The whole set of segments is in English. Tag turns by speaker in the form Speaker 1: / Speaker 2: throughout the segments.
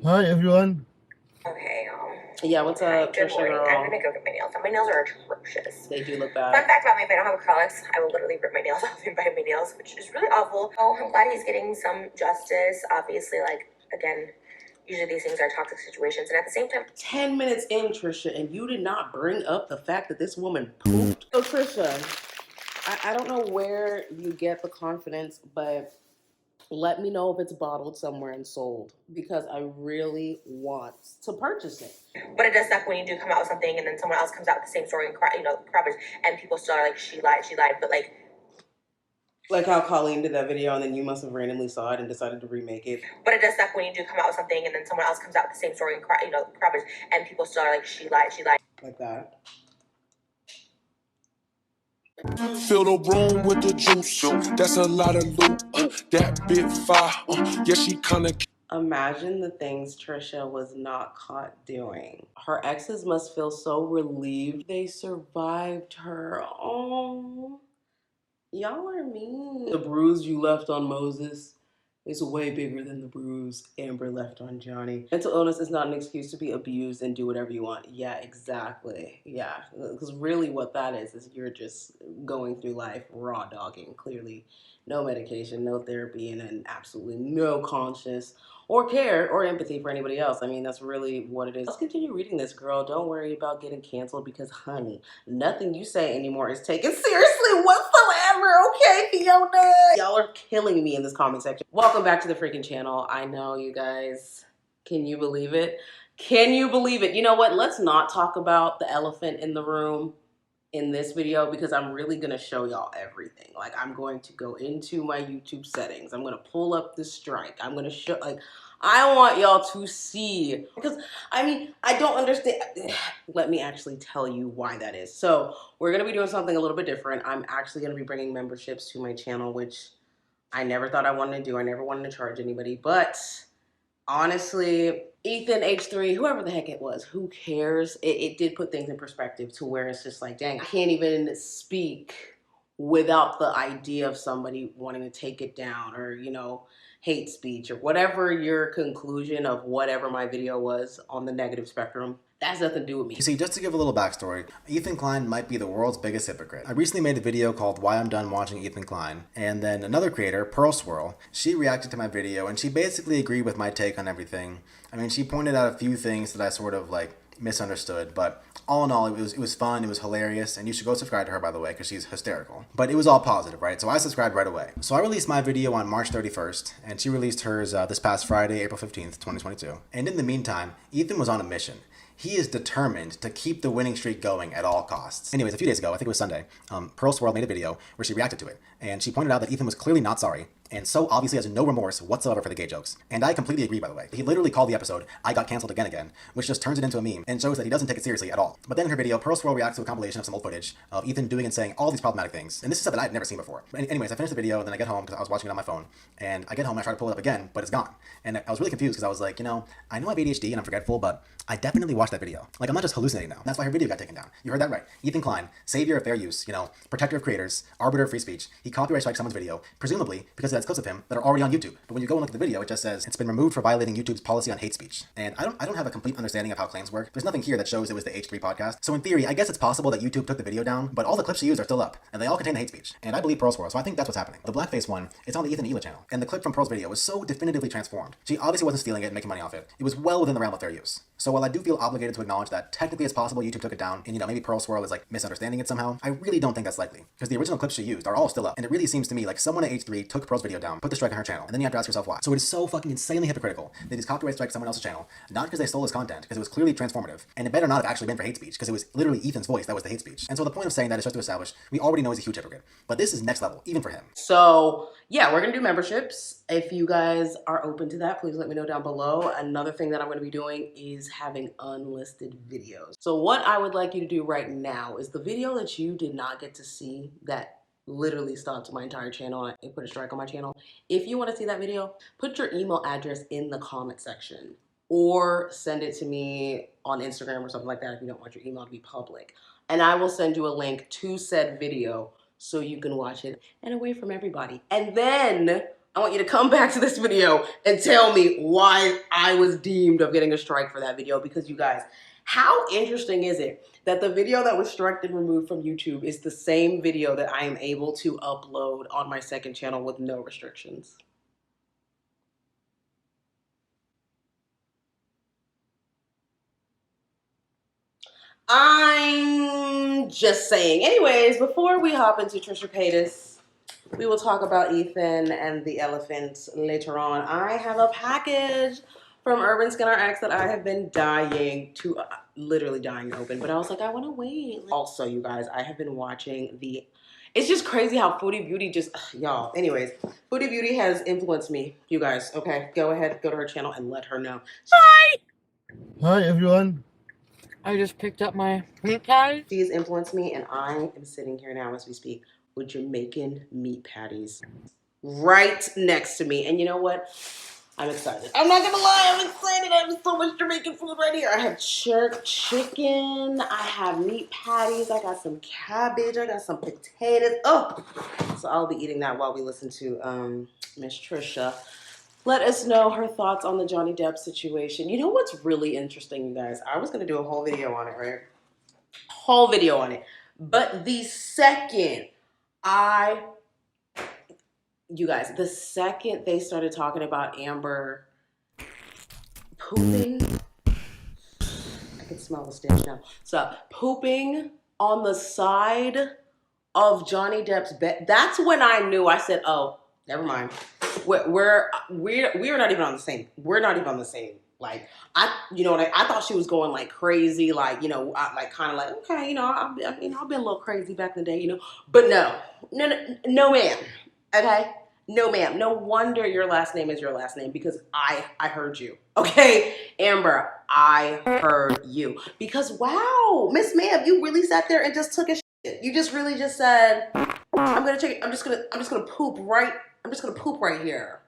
Speaker 1: Hi everyone.
Speaker 2: Okay,
Speaker 3: Yeah, what's up,
Speaker 2: good
Speaker 3: Trisha
Speaker 2: morning.
Speaker 3: girl?
Speaker 2: I'm gonna go get my nails done. My nails are atrocious.
Speaker 3: They do look
Speaker 2: Fun
Speaker 3: bad.
Speaker 2: fact about me, if I don't have acrylics, I will literally rip my nails off and bite my nails, which is really awful. Oh, I'm glad he's getting some justice. Obviously, like, again, usually these things are toxic situations, and at the same time,
Speaker 3: 10 minutes in, Trisha, and you did not bring up the fact that this woman pooped. So, Trisha, I don't know where you get the confidence, but let me know if it's bottled somewhere and sold, because I really want to purchase it.
Speaker 2: but it does suck when you do come out with something and then someone else comes out with the same story and crap, and people still are like, she lied, but
Speaker 3: like how Colleen did that video and then you must have randomly saw it and decided to remake it.
Speaker 2: But it does suck when you do come out with something and then someone else comes out with the same story and crap, and people still are like, she lied.
Speaker 3: Like that.
Speaker 4: Fill the room with the juice. That's a lot of loot. That bit fire. Yeah, she kinda.
Speaker 3: Imagine the things Trisha was not caught doing. Her exes must feel so relieved they survived her. Oh, y'all are mean. The bruise you left on Moses is way bigger than the bruise Amber left on Johnny. Mental illness is not an excuse to be abused and do whatever you want. Yeah, exactly. Yeah, because really what that is you're just going through life raw dogging. Clearly, no medication, no therapy, and absolutely no conscience or care or empathy for anybody else. I mean, that's really what it is. Let's continue reading this, girl. Don't worry about getting canceled because, honey, nothing you say anymore is taken seriously whatsoever, okay, Fiona? Y'all are killing me in this comment section. Welcome back to the freaking channel. I know, you guys. Can you believe it? Can you believe it? You know what? Let's not talk about the elephant in the room in this video because I'm really gonna show y'all everything. Like, I'm going to go into my YouTube settings. I'm gonna pull up the strike. I'm gonna show, like, I want y'all to see, because I mean, I don't understand. Let me actually tell you why that is. So we're gonna be doing something a little bit different. I'm actually gonna be bringing memberships to my channel, which I never thought I wanted to do. I never wanted to charge anybody, but honestly, Ethan, H3, whoever the heck it was, who cares? It did put things in perspective to where it's just like, dang, I can't even speak without the idea of somebody wanting to take it down or, you know, hate speech or whatever your conclusion of whatever my video was on the negative spectrum. That has nothing to do with me.
Speaker 5: You see, just to give a little backstory, Ethan Klein might be the world's biggest hypocrite. I recently made a video called Why I'm Done Watching Ethan Klein, and then another creator, Pearl Swirl, she reacted to my video and she basically agreed with my take on everything. I mean, she pointed out a few things that I sort of like misunderstood, but all in all, it was fun, it was hilarious, and you should go subscribe to her, by the way, because she's hysterical. But it was all positive, right? So I subscribed right away. So I released my video on March 31st, and she released hers this past Friday, April 15th, 2022. And in the meantime, Ethan was on a mission. He is determined to keep the winning streak going at all costs. Anyways, a few days ago, I think it was Sunday, Pearl Swirl made a video where she reacted to it, and she pointed out that Ethan was clearly not sorry, and so obviously has no remorse whatsoever for the gay jokes. And I completely agree, by the way. He literally called the episode, I Got Cancelled Again, which just turns it into a meme and shows that he doesn't take it seriously at all. But then in her video, Pearl Swirl reacts to a compilation of some old footage of Ethan doing and saying all these problematic things. And this is stuff that I had never seen before. But anyways, I finished the video, and then I get home because I was watching it on my phone. And I get home and I try to pull it up again, but it's gone. And I was really confused because I was like, you know I have ADHD and I'm forgetful, but I definitely watched that video. Like, I'm not just hallucinating now. That's why her video got taken down. You heard that right. Ethan Klein, savior of fair use, protector of creators, arbiter of free speech. He copyright strikes someone's video, presumably because that's clips of him that are already on YouTube. But when you go and look at the video, it just says it's been removed for violating YouTube's policy on hate speech. And I don't have a complete understanding of how claims work. There's nothing here that shows it was the H3 podcast. So in theory, I guess it's possible that YouTube took the video down, but all the clips she used are still up, and they all contain hate speech. And I believe Pearl Swirl, so I think that's what's happening. The blackface one, it's on the Ethan and Ela channel, and the clip from Pearl's video was so definitively transformed. She obviously wasn't stealing it and making money off it. It was well within the realm of fair use. So while I do feel obligated to acknowledge that technically it's possible YouTube took it down, and maybe Pearl Swirl is like misunderstanding it somehow, I really don't think that's likely, because the original clips she used are all still up, and it really seems to me like someone at H3 took Pearl's video down, put the strike on her channel, and then you have to ask yourself why. So it is so fucking insanely hypocritical that these copyright strike someone else's channel, not because they stole his content, because it was clearly transformative, and it better not have actually been for hate speech, because it was literally Ethan's voice that was the hate speech. And so the point of saying that is just to establish we already know he's a huge hypocrite, but this is next level, even for him.
Speaker 3: So yeah, we're gonna do memberships. If you guys are open to that, please let me know down below. Another thing that I'm gonna be doing is having unlisted videos. So what I would like you to do right now is the video that you did not get to see that literally stopped my entire channel and put a strike on my channel. If you want to see that video, put your email address in the comment section or send it to me on Instagram or something like that if you don't want your email to be public. And I will send you a link to said video so you can watch it and away from everybody. And then I want you to come back to this video and tell me why I was deemed of getting a strike for that video. Because you guys, how interesting is it that the video that was struck and removed from YouTube is the same video that I am able to upload on my second channel with no restrictions? I'm just saying. Anyways, before we hop into Trisha Paytas, we will talk about Ethan and the elephant later on. I have a package from Urban Skin RX that I have been dying to, literally dying to open, but I was like, I want to wait. Also, you guys, I have been watching it's just crazy how Foodie Beauty just, y'all. Anyways, Foodie Beauty has influenced me, you guys. Okay, go ahead, go to her channel and let her know.
Speaker 1: Hi! Hi, everyone. I just picked up my meat patties.
Speaker 3: She has influenced me, and I am sitting here now as we speak with Jamaican meat patties right next to me. And you know what? I'm excited. I'm not gonna lie, I'm excited. I have so much Jamaican food right here. I have chicken, I have meat patties, I got some cabbage, I got some potatoes. Oh, so I'll be eating that while we listen to Miss Trisha let us know her thoughts on the Johnny Depp situation. You know what's really interesting, you guys? I was gonna do a whole video on it, right? Whole video on it. But the second you guys, the second they started talking about Amber pooping, I can smell the stench now. So pooping on the side of Johnny Depp's bed. That's when I knew. I said, "Oh, never mind. We're not even on the same. We're not even on the same. Like you know what I thought she was going like crazy, like you know, kind of like okay, you know, I've been a little crazy back in the day, you know, but no, ma'am, okay." No, ma'am. No wonder your last name is your last name because I heard you. Okay, Amber, I heard you. Because wow, Miss Ma'am, you really sat there and just took a shit. You just really just said, I'm just gonna poop right here.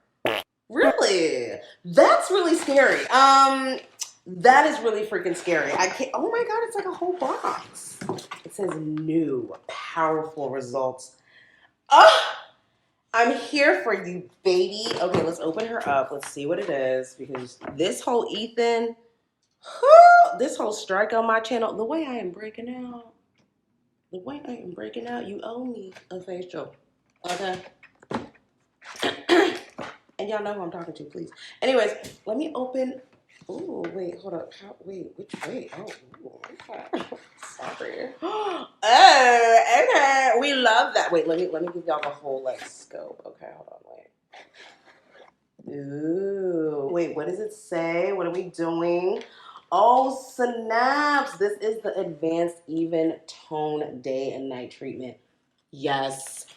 Speaker 3: Really? That's really scary. That is really freaking scary. I can't. Oh my god, it's like a whole box. It says new powerful results. I'm here for you, baby. Okay, let's open her up. Let's see what it is. Because this whole Ethan, this whole strike on my channel, the way I am breaking out, you owe me a facial. Okay? And y'all know who I'm talking to, please. Anyways, let me open. Oh, wait, hold up. Which way? Oh, okay. Sorry. Oh, okay. We love that. Wait, let me give y'all the whole like scope. Okay, hold on, wait. Ooh. Wait, what does it say? What are we doing? Oh, snaps. This is the advanced even tone day and night treatment. Yes.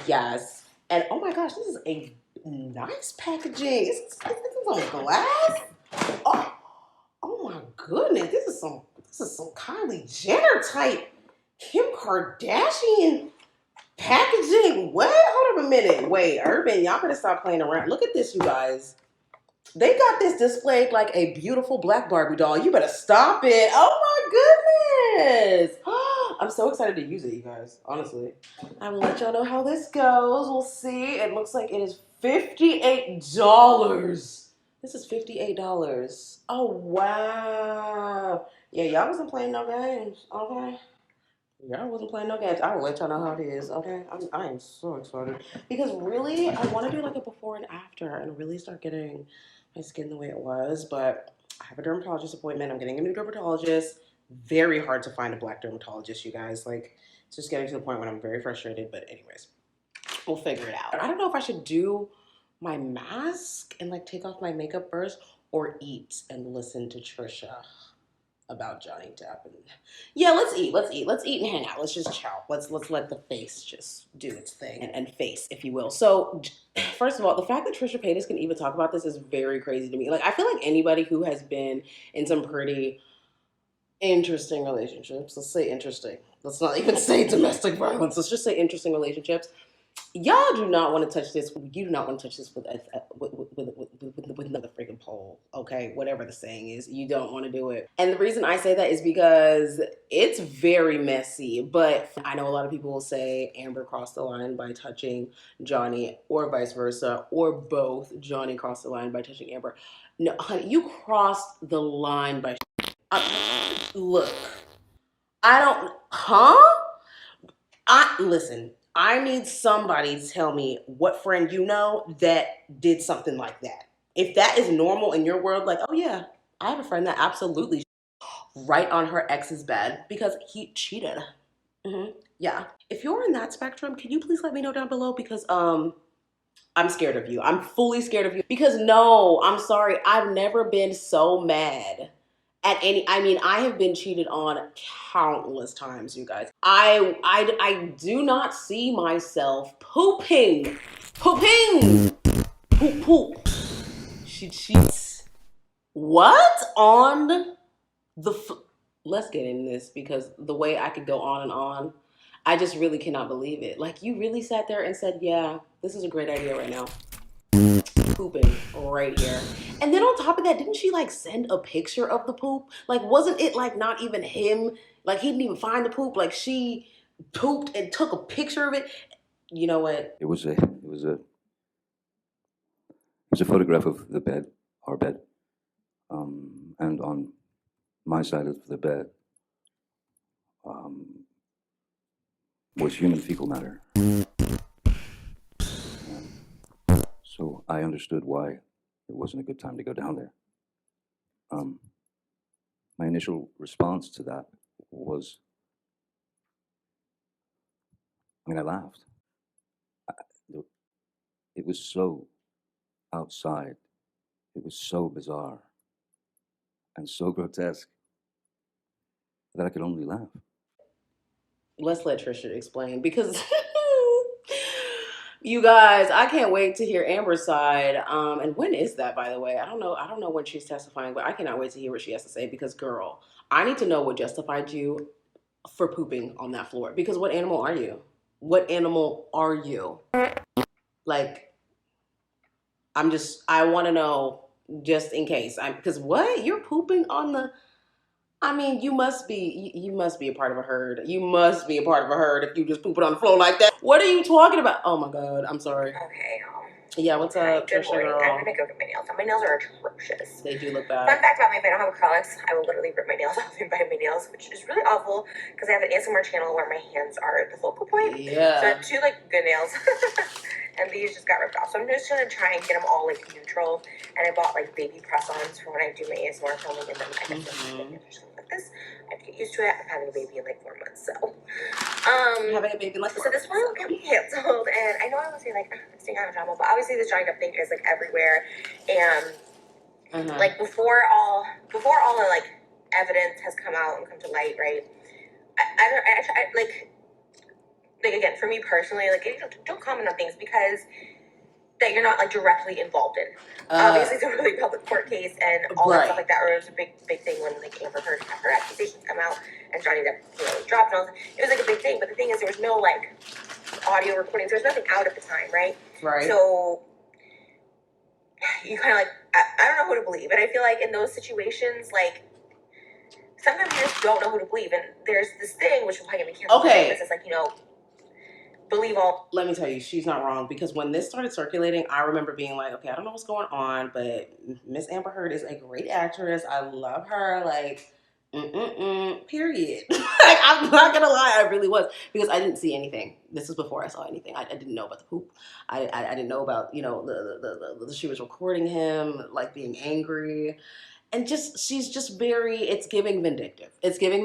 Speaker 3: Yes. And oh my gosh, this is a nice packaging. This is on glass. Oh my goodness, this is some Kylie Jenner type Kim Kardashian packaging. What? Hold up a minute. Wait, Urban, y'all better stop playing around. Look at this, you guys. They got this displayed like a beautiful black Barbie doll. You better stop it. Oh my goodness. I'm so excited to use it, you guys, honestly. I will let y'all know how this goes. We'll see. It looks like it is $58. This is $58. Oh, wow. Yeah, y'all wasn't playing no games, okay? Y'all wasn't playing no games. I will let y'all know how it is, okay? I am so excited. Because really, I want to do like a before and after and really start getting my skin the way it was. But I have a dermatologist appointment. I'm getting a new dermatologist. Very hard to find a black dermatologist, you guys. Like, it's just getting to the point when I'm very frustrated. But anyways, we'll figure it out. I don't know if I should do my mask and like take off my makeup first or eat and listen to Trisha about Johnny Depp. And yeah, let's eat and hang out. Let's just chow. Let's let the face just do its thing and face, if you will. So first of all, the fact that Trisha Paytas can even talk about this is very crazy to me. Like, I feel like anybody who has been in some pretty interesting relationships, let's say interesting, let's not even say domestic violence, let's just say interesting relationships, y'all do not want to touch this. You do not want to touch this with with another freaking pole, okay? Whatever the saying is, you don't want to do it. And the reason I say that is because it's very messy, but I know a lot of people will say Amber crossed the line by touching Johnny, or vice versa, or both. Johnny crossed the line by touching Amber. No, honey, you crossed the line by look, I don't, listen, I need somebody to tell me what friend you know that did something like that. If that is normal in your world, like, oh yeah, I have a friend that absolutely right on her ex's bed because he cheated. Yeah. If you're in that spectrum, can you please let me know down below? Because I'm scared of you. I'm fully scared of you. Because no, I'm sorry, I've never been so mad at any. I mean, I have been cheated on countless times, you guys. I do not see myself pooping. Poop. She cheats. What on the? Let's get in this, because the way I could go on and on, I just really cannot believe it. Like, you really sat there and said, yeah, this is a great idea right now. Pooping right here. And then on top of that, didn't she like send a picture of the poop? Like, wasn't it like not even him? Like, he didn't even find the poop. Like, she pooped and took a picture of it. You know what?
Speaker 6: It was a photograph of the bed, our bed, and on my side of the bed was human fecal matter. So I understood why it wasn't a good time to go down there. My initial response to that was, I laughed. It was so outside. It was so bizarre and so grotesque that I could only laugh.
Speaker 3: Let's let Trisha explain, because you guys, I can't wait to hear Amber's side. And when is that, by the way? I don't know when she's testifying, but I cannot wait to hear what she has to say, because girl, I need to know what justified you for pooping on that floor. Because what animal are you? What animal are you? Like, I want to know, just in case. Because what? You're pooping on the... I mean, you must be a part of a herd. You must be a part of a herd if you just poop it on the floor like that. What are you talking about? Oh my God, I'm sorry.
Speaker 2: Okay.
Speaker 3: Yeah, what's up,
Speaker 2: Good
Speaker 3: Trisha
Speaker 2: morning.
Speaker 3: girl?
Speaker 2: I'm gonna go get my nails done. My nails are atrocious.
Speaker 3: They do look bad.
Speaker 2: Fun fact about me: if I don't have acrylics, I will literally rip my nails off and bite my nails, which is really awful because I have an ASMR channel where my hands are the focal point.
Speaker 3: Yeah.
Speaker 2: So I have two like good nails, and these just got ripped off. So I'm just gonna try and get them all like neutral. And I bought like baby press-ons for when I do my ASMR filming, and then I get them like this. I have to get used to it. I'm having a baby in like 4 months, so
Speaker 3: having a baby in like 4
Speaker 2: so this one will get me canceled, and I know I would say like staying out of drama, but obviously this drying up thing is like everywhere, and like before all the like evidence has come out and come to light, right? I like again, for me personally, like don't comment on things because that you're not like directly involved in. Obviously, it's a really public court case and all that stuff like that. Or it was a big thing when like Amber Heard had her accusations come out and Johnny Depp, was dropped and all that. It was like a big thing. But the thing is, there was no like audio recordings. There was nothing out at the time, right?
Speaker 3: Right.
Speaker 2: So you kind of like I don't know who to believe, and I feel like in those situations, like sometimes you just don't know who to believe. And there's this thing which will probably get me canceled.
Speaker 3: Okay.
Speaker 2: It's like believe all.
Speaker 3: Let me tell you, she's not wrong, because when this started circulating, I remember being like, okay, I don't know what's going on, but Miss Amber Heard is a great actress. I love her. Like, period. Like, I'm not gonna lie, I really was, because I didn't see anything. This was before I saw anything. I didn't know about the poop. I didn't know about the she was recording him like being angry. And she's just very, it's giving vindictive. It's giving,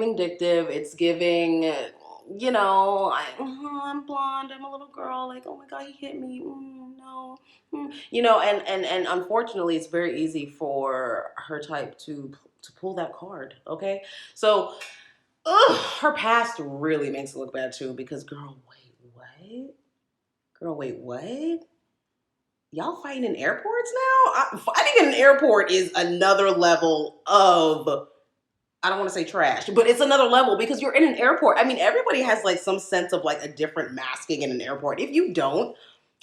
Speaker 3: I'm blonde, I'm a little girl, like, oh my God, he hit me, no. And unfortunately, it's very easy for her type to pull that card, okay? So, her past really makes it look bad too, because girl, wait, what? Y'all fighting in airports now? Fighting in an airport is another level of, I don't want to say trash, but it's another level, because you're in an airport. I mean, everybody has like some sense of like a different masking in an airport. If you don't,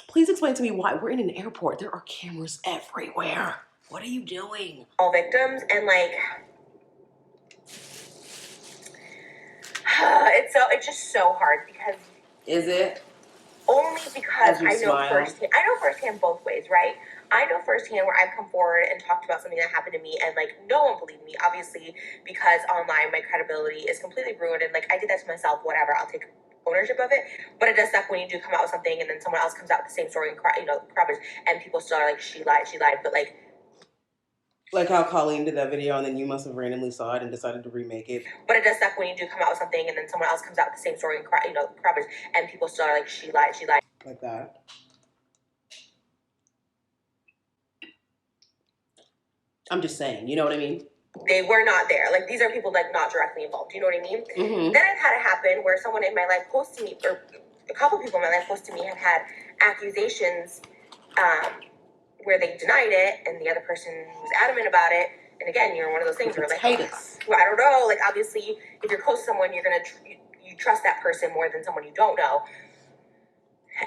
Speaker 3: please explain to me why we're in an airport. There are cameras everywhere. What are you doing?
Speaker 2: All victims, and like, it's just so hard because.
Speaker 3: Is it?
Speaker 2: Only because I know
Speaker 3: smile.
Speaker 2: firsthand both ways, right? I know firsthand where I've come forward and talked about something that happened to me, and like no one believed me, obviously, because online my credibility is completely ruined, and like I did that to myself, whatever, I'll take ownership of it. But it does suck when you do come out with something and then someone else comes out with the same story and crap, and people still are like, she lied, but
Speaker 3: like how Colleen did that video and then you must have randomly saw it and decided to remake it.
Speaker 2: But it does suck when you do come out with something and then someone else comes out with the same story and crap, and people still are like, she lied.
Speaker 3: Like that. I'm just saying, you know what I mean?
Speaker 2: They were not there. Like, these are people like not directly involved. You know what I mean?
Speaker 3: Mm-hmm.
Speaker 2: Then I've had it happen where someone in my life close to me, or a couple people in my life close to me, have had accusations where they denied it, and the other person was adamant about it. And again, you're one of those things where like,
Speaker 3: Paytas.
Speaker 2: well, I don't know. Like, obviously, if you're close to someone, you're gonna you trust that person more than someone you don't know.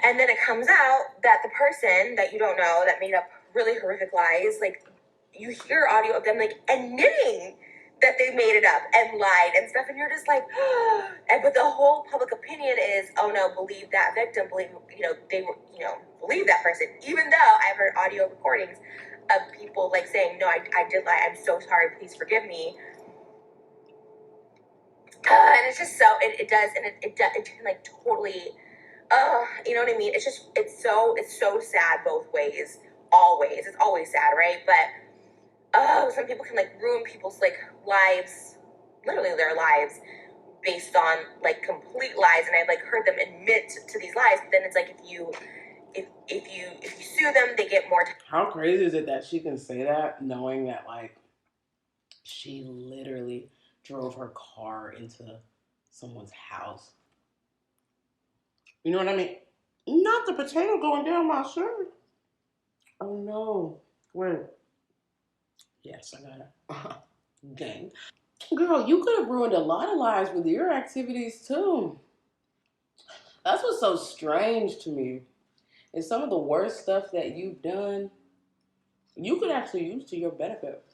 Speaker 2: And then it comes out that the person that you don't know that made up really horrific lies, like, you hear audio of them like admitting that they made it up and lied and stuff, and you're just like, but the whole public opinion is, oh no, believe that victim, believe believe that person, even though I've heard audio recordings of people like saying, no, I did lie, I'm so sorry, please forgive me. And it's just so it does, and it can like totally, you know what I mean? It's just it's so sad both ways, always. It's always sad, right? But some people can like ruin people's like lives, literally their lives, based on like complete lies. And I've like heard them admit to these lies. But then it's like if you sue them, they get more.
Speaker 3: How crazy is it that she can say that, knowing that like she literally drove her car into someone's house? You know what I mean? Not the potato going down my shirt. Oh no! Wait. Yes, I got it. Dang. Girl, you could have ruined a lot of lives with your activities too. That's what's so strange to me. Is some of the worst stuff that you've done, you could actually use to your benefit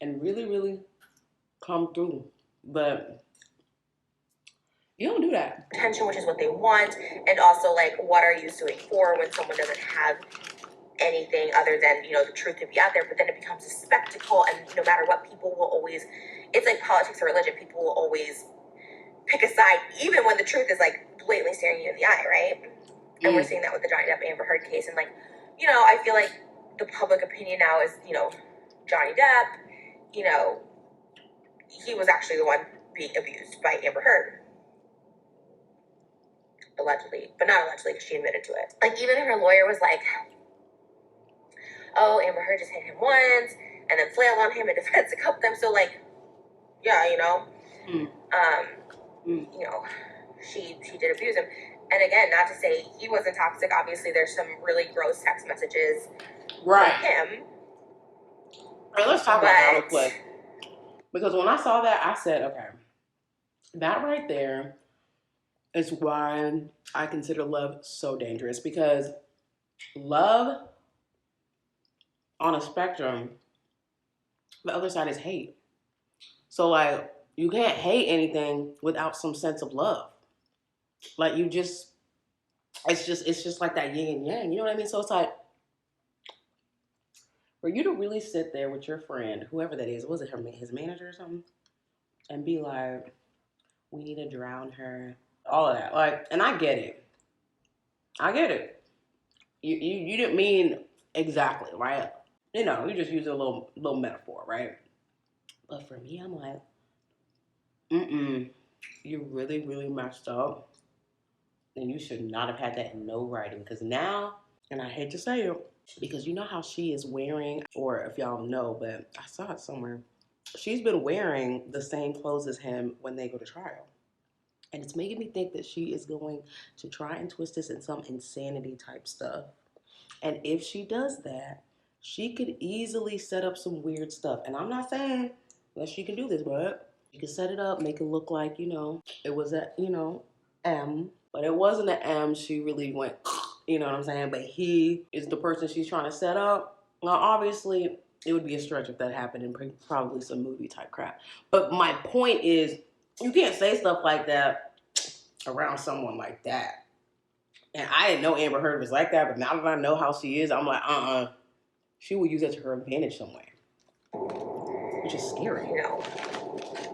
Speaker 3: and really, really come through. But you don't do that.
Speaker 2: Attention, which is what they want, and also like, what are you suing for when someone doesn't have anything other than the truth to be out there? But then it becomes a spectacle, and no matter what, people will always, it's like politics or religion, people will always pick a side, even when the truth is like blatantly staring you in the eye, right? And we're seeing that with the Johnny Depp Amber Heard case, and like, I feel like the public opinion now is, Johnny Depp, he was actually the one being abused by Amber Heard. Allegedly, but not allegedly, because she admitted to it. Like, even her lawyer was like, oh, Amber Heard just hit him once, and then flailed on him in defense a couple times. So, like, yeah, she did abuse him. And again, not to say he wasn't toxic. Obviously, there's some really gross text messages from him.
Speaker 3: All right, let's talk about that real quick. Because when I saw that, I said, okay, that right there is why I consider love so dangerous. Because love, on a spectrum, the other side is hate. So, like, you can't hate anything without some sense of love. Like, it's just like that yin and yang. You know what I mean? So it's like, for you to really sit there with your friend, whoever that is, was it his manager or something, and be like, we need to drown her, all of that. Like, and I get it. You didn't mean exactly, right? You just use a little metaphor, right? But for me, I'm like, you really, really messed up. And you should not have had that in no writing. Because now, and I hate to say it, because you know how she is wearing, or if y'all know, but I saw it somewhere, she's been wearing the same clothes as him when they go to trial. And it's making me think that she is going to try and twist this in some insanity type stuff. And if she does that, she could easily set up some weird stuff. And I'm not saying that she can do this, but you can set it up, make it look like, it was a, M. But it wasn't an M. She really went, you know what I'm saying? But he is the person she's trying to set up. Now, obviously, It would be a stretch if that happened in probably some movie type crap. But my point is, you can't say stuff like that around someone like that. And I didn't know Amber Heard was like that, but now that I know how she is, I'm like, she will use that to her advantage somewhere. Which is scary.
Speaker 2: You know,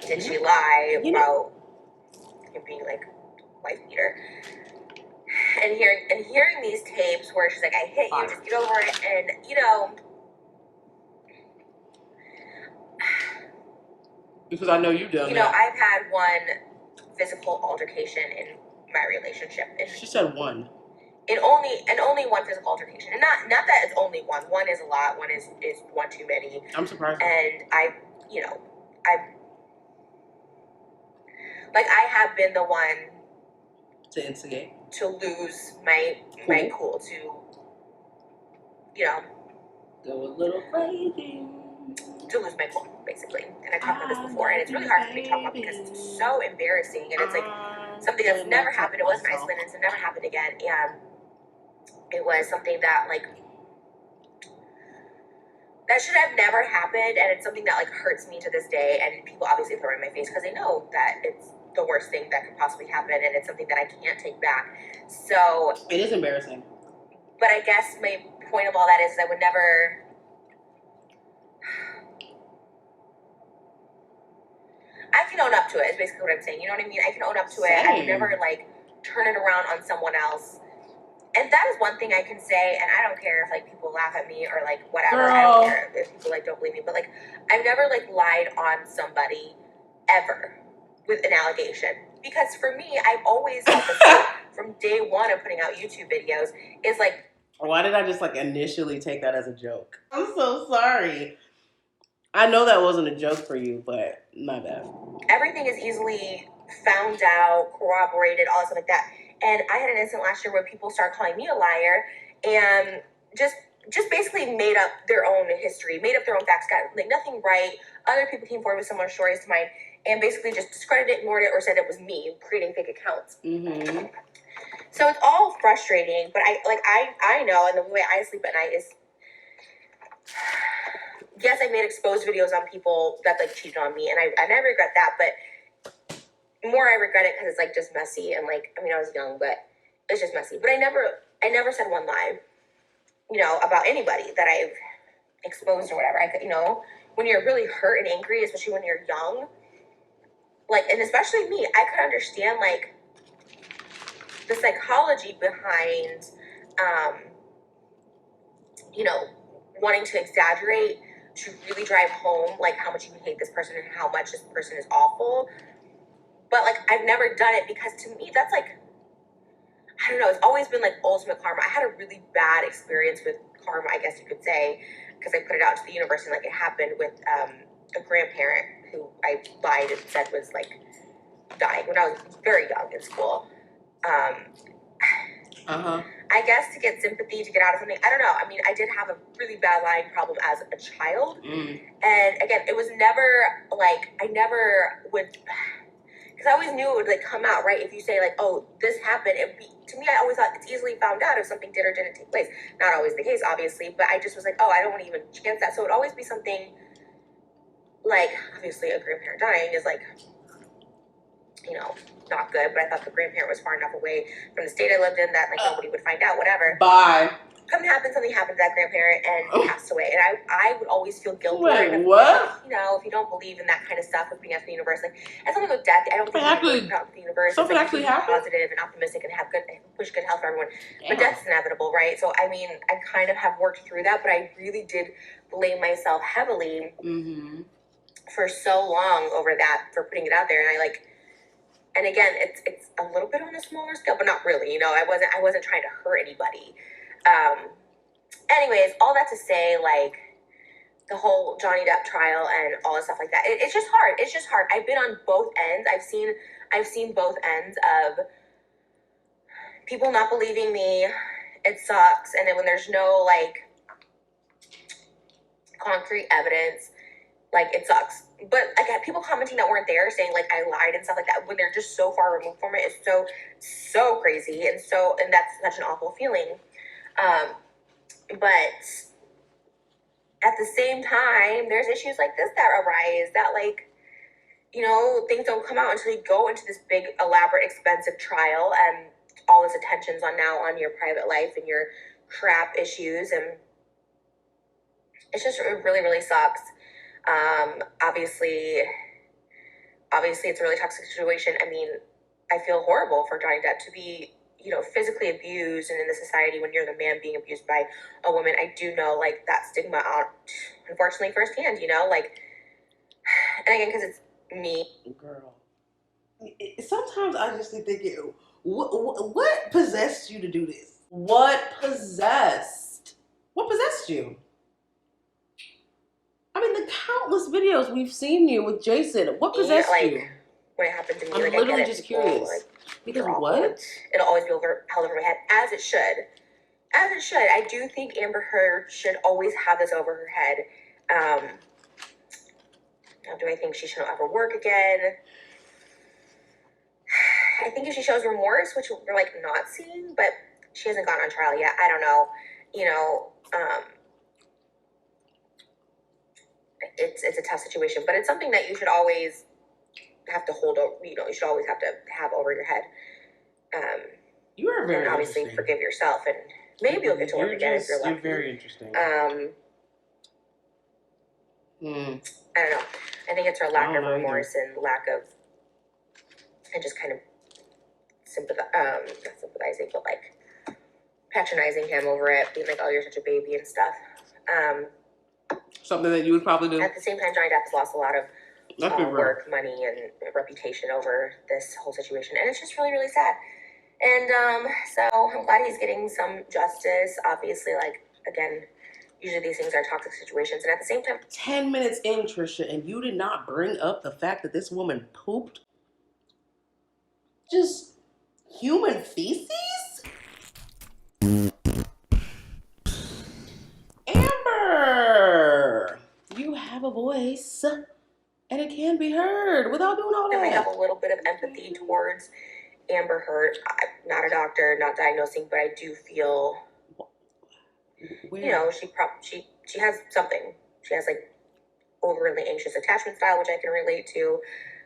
Speaker 2: did she lie about him being like wife beater? And hearing these tapes where she's like, I hit you, just get over it, and you know,
Speaker 3: because I know you've done
Speaker 2: you know, I've had one physical altercation in my relationship.
Speaker 3: She said one.
Speaker 2: And only one physical altercation, and not that it's only one. One is a lot. One is one too many.
Speaker 3: I'm surprised.
Speaker 2: And I have been the one
Speaker 3: to instigate,
Speaker 2: to lose my cool, to
Speaker 3: go a little crazy,
Speaker 2: to lose my cool, basically. And I talked about this before, and it's really hard for me to talk about because it's so embarrassing, and it's like something that's never happened. It wasn't isolated, it's never happened again, and it was something that that should have never happened, and it's something that hurts me to this day. And people obviously throw it in my face because they know that it's the worst thing that could possibly happen, and it's something that I can't take back. So
Speaker 3: it is embarrassing.
Speaker 2: But I guess my point of all that is I would never. I can own up to it. Is basically what I'm saying. You know what I mean? I can own up to it. I would never turn it around on someone else. And that is one thing I can say, and I don't care if people laugh at me or whatever.
Speaker 3: Girl.
Speaker 2: I don't care if people don't believe me, but I've never lied on somebody ever with an allegation, because for me, I've always felt the same from day one of putting out YouTube videos. Is
Speaker 3: why did I just initially take that as a joke? I'm so sorry. I know that wasn't a joke for you, but my bad. Everything
Speaker 2: is easily found out, corroborated, all that stuff like that. And I had an incident last year where people started calling me a liar and just basically made up their own history, made up their own facts, got nothing right. Other people came forward with similar stories to mine and basically just discredited it, ignored it, or said it was me creating fake accounts.
Speaker 3: Mm-hmm.
Speaker 2: So it's all frustrating, but I know, and the way I sleep at night is, yes, I made exposed videos on people that cheated on me, and I regret that, but more I regret it because it's just messy, and I was young, but it's just messy. But I never said one lie, about anybody that I've exposed or whatever. I could, when you're really hurt and angry, especially when you're young, and especially me, I could understand the psychology behind, wanting to exaggerate to really drive home how much you hate this person and how much this person is awful. But I've never done it because to me that's I don't know, it's always been ultimate karma. I had a really bad experience with karma, I guess you could say, because I put it out to the universe, and it happened with a grandparent who I lied and said was dying when I was very young in school. I guess to get sympathy, to get out of something. I don't know. I mean, I did have a really bad lying problem as a child. And again, it was never I never would, because I always knew it would come out, right? If you say oh, this happened, to me, I always thought it's easily found out if something did or didn't take place. Not always the case, obviously, but I just was oh, I don't want to even chance that. So it would always be something obviously a grandparent dying is not good, but I thought the grandparent was far enough away from the state I lived in that nobody would find out, whatever.
Speaker 3: Bye.
Speaker 2: Something happened to that grandparent and passed away, and I would always feel guilty.
Speaker 3: Wait, what?
Speaker 2: If you don't believe in that kind of stuff with being at the universe, and something with death, I don't think you believe the universe.
Speaker 3: Something actually happened.
Speaker 2: Positive and optimistic and wish good health for everyone.
Speaker 3: Damn.
Speaker 2: But death is inevitable, right? So I mean, I kind of have worked through that, but I really did blame myself heavily for so long over that, for putting it out there, and and again, it's a little bit on a smaller scale, but not really. I wasn't trying to hurt anybody. Anyways, all that to say, the whole Johnny Depp trial and all that stuff like that. It's just hard. It's just hard. I've been on both ends. I've seen both ends of people not believing me. It sucks. And then when there's no concrete evidence, it sucks. But I got people commenting that weren't there, saying I lied and stuff like that, when they're just so far removed from it. It's so crazy, and that's such an awful feeling. But at the same time, there's issues like this that arise that, like, you know, things don't come out until you go into this big, elaborate, expensive trial, and all this attention's on your private life and your crap issues, and it's just, it really, really sucks. Obviously, it's a really toxic situation. I mean, I feel horrible for Johnny Depp to be, you know, physically abused, and in the society when you're the man being abused by a woman. I do know, like, that stigma out, unfortunately, firsthand, you know, like, and again, because it's me.
Speaker 3: Girl. Sometimes I just be thinking, what possessed you to do this? What possessed you? I mean, the countless videos we've seen you with Jason. What possessed you?
Speaker 2: When it happened to me,
Speaker 3: I'm
Speaker 2: like,
Speaker 3: literally
Speaker 2: I get it,
Speaker 3: just
Speaker 2: people,
Speaker 3: curious.
Speaker 2: like,
Speaker 3: Because
Speaker 2: they're awful.
Speaker 3: what?
Speaker 2: It'll always be held over my head, as it should. As it should. I do think Amber Heard should always have this over her head. Now, do I think she shouldn't ever work again? I think if she shows remorse, which we're, like, not seeing, but she hasn't gone on trial yet. I don't know. You know, it's a tough situation, but it's something that you should always have to hold over. You know, you should always have to have over your head.
Speaker 3: You are very
Speaker 2: and obviously
Speaker 3: interesting.
Speaker 2: Forgive yourself, and maybe you'll get to work again if you're lucky.
Speaker 3: You're very interesting.
Speaker 2: I don't know. I think it's her lack of remorse and lack of, and just kind of not sympathizing, but like patronizing him over it, being like, "Oh, you're such a baby" and stuff.
Speaker 3: Something that you would probably do.
Speaker 2: At the same time, Johnny Depp's lost a lot of work, money, and reputation over this whole situation, and it's just really, really sad. And so I'm glad he's getting some justice. Obviously, like, again, usually these things are toxic situations, and at the same time,
Speaker 3: 10 minutes in, Trisha, and you did not bring up the fact that this woman pooped just human feces? Amber, you have a voice, and it can be heard without doing all that.
Speaker 2: I have a little bit of empathy towards Amber Heard. I'm not a doctor, not diagnosing, but I do feel, you know, she has something. She has, like, overly anxious attachment style, which I can relate to,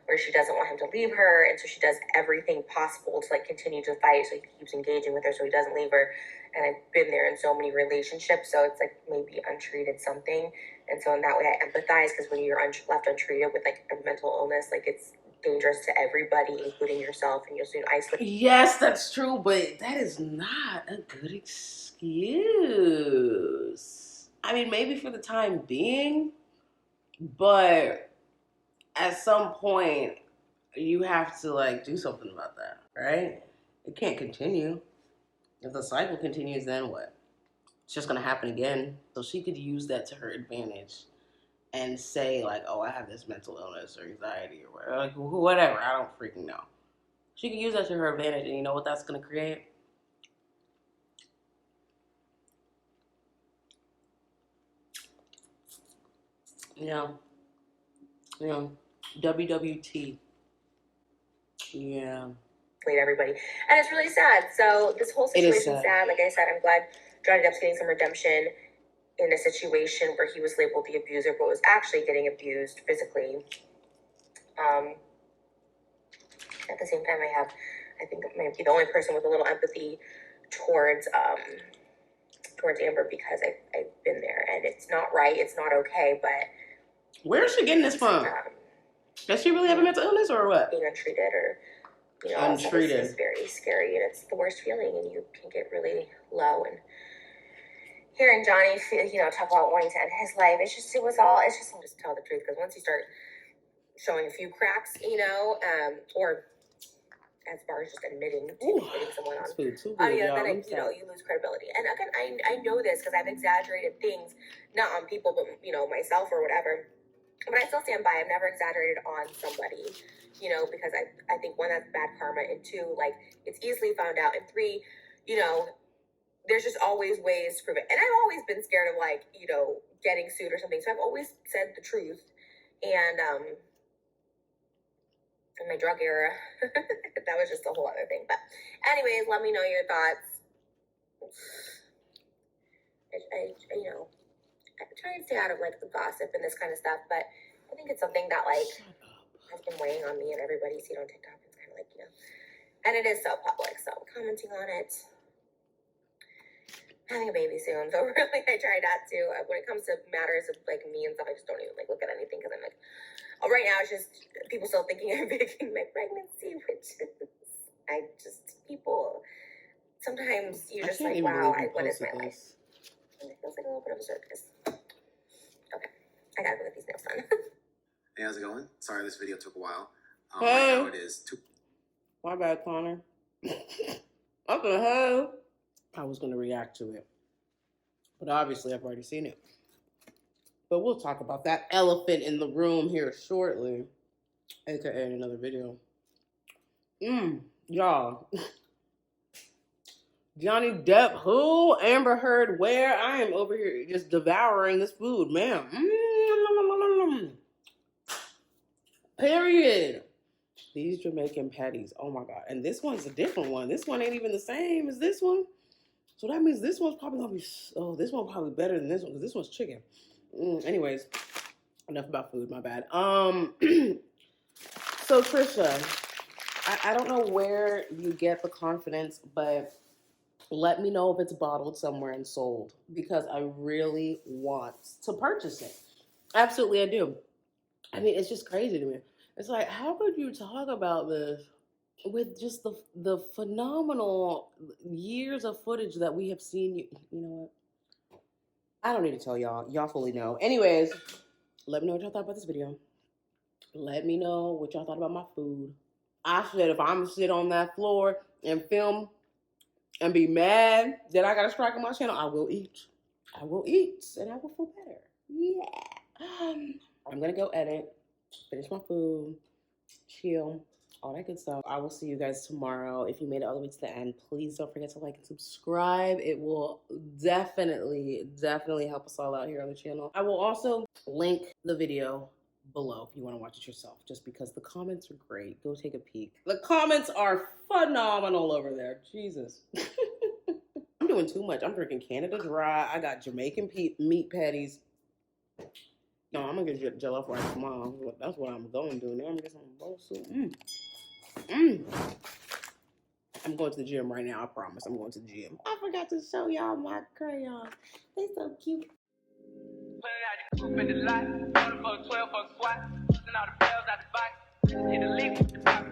Speaker 2: where she doesn't want him to leave her, and so she does everything possible to, like, continue to fight, so he keeps engaging with her so he doesn't leave her. And I've been there in so many relationships, so it's like maybe untreated something, and so in that way I empathize, because when you're left untreated with, like, a mental illness, like, it's dangerous to everybody, including yourself, and you'll soon isolate.
Speaker 3: Yes, that's true, but that is not a good excuse. I mean, maybe for the time being, but at some point, you have to, like, do something about that, right? It can't continue. If the cycle continues, then what? It's just going to happen again. So she could use that to her advantage and say, like, oh, I have this mental illness or anxiety or whatever. Like, whatever. I don't freaking know. She could use that to her advantage, and you know what that's going to create? Yeah. WWT. Yeah.
Speaker 2: Everybody. And it's really sad. So this whole situation is sad. Like I said, I'm glad Johnny Depp's getting some redemption in a situation where he was labeled the abuser, but was actually getting abused physically. At the same time, I think I might be the only person with a little empathy towards Amber, because I've been there, and it's not right, it's not okay, but
Speaker 3: where is she getting this from? Does she really have a mental illness or what?
Speaker 2: Being untreated, or, you know, untreated is very scary, and it's the worst feeling, and you can get really low. And hearing Johnny, you know, talk about wanting to end his life, I'll just tell the truth, because once you start showing a few cracks, you know, or as far as just admitting someone on audio, then you lose credibility. And again, I know this because I've exaggerated things, not on people, but, you know, myself or whatever. But I still stand by. I've never exaggerated on somebody, you know, because I think, one, that's bad karma, and two, like, it's easily found out, and three, you know, there's just always ways to prove it. And I've always been scared of, like, you know, getting sued or something, so I've always said the truth. And in my drug era, that was just a whole other thing. But anyways, let me know your thoughts. I you know, I'm trying to stay out of like the gossip and this kind of stuff, but I think it's something that like has been weighing on me and everybody seen on TikTok. It's kind of like, and it is so public, so commenting on it. Having a baby soon, so really I try not to. When it comes to matters of like me and stuff, I just don't even like look at anything because I'm like, oh, right now it's just people still thinking I'm faking my pregnancy, which is, people, sometimes you're just like, wow, what is my life? And it feels like a little bit of a circus. Okay, I gotta go get these nails done.
Speaker 5: Hey, how's it going? Sorry this video took a while.
Speaker 3: Hey.
Speaker 5: Right now it is 2.
Speaker 3: My bad, Conor. What the hell? I was going to react to it. But obviously, I've already seen it. But we'll talk about that elephant in the room here shortly. AKA in another video. Y'all. Johnny Depp, who? Amber Heard, where? I am over here just devouring this food, man. Period. These Jamaican patties. Oh my God. And this one's a different one. This one ain't even the same as this one. So that means this one's probably going to be, this one's probably better than this one because this one's chicken. Anyways, enough about food, my bad. So Trisha, I don't know where you get the confidence, but let me know if it's bottled somewhere and sold because I really want to purchase it. Absolutely, I do. I mean, it's just crazy to me. It's like, how could you talk about this with just the phenomenal years of footage that we have seen? You know what? I don't need to tell y'all. Y'all fully know. Anyways, let me know what y'all thought about this video. Let me know what y'all thought about my food. I said if I'm gonna sit on that floor and film and be mad that I got a strike on my channel, I will eat. I will eat and I will feel better. Yeah. I'm gonna go edit, finish my food, chill, all that good stuff. I will see you guys tomorrow. If you made it all the way to the end, please don't forget to like and subscribe. It will definitely help us all out here on the channel. I will also link the video below if you want to watch it yourself, just because the comments are great. Go take a peek. The comments are phenomenal over there. Jesus. I'm doing too much. I'm drinking Canada Dry. I got Jamaican meat patties. No, I'm gonna get jollof rice tomorrow. That's what I'm going to do. Now I'm gonna get some bowl soup. I'm going to the gym right now. I promise. I'm going to the gym. I forgot to show y'all my crayons. They so cute.
Speaker 7: Put in the lot, 12 for a swat, and all the bells out the box. Hit the lick with the box.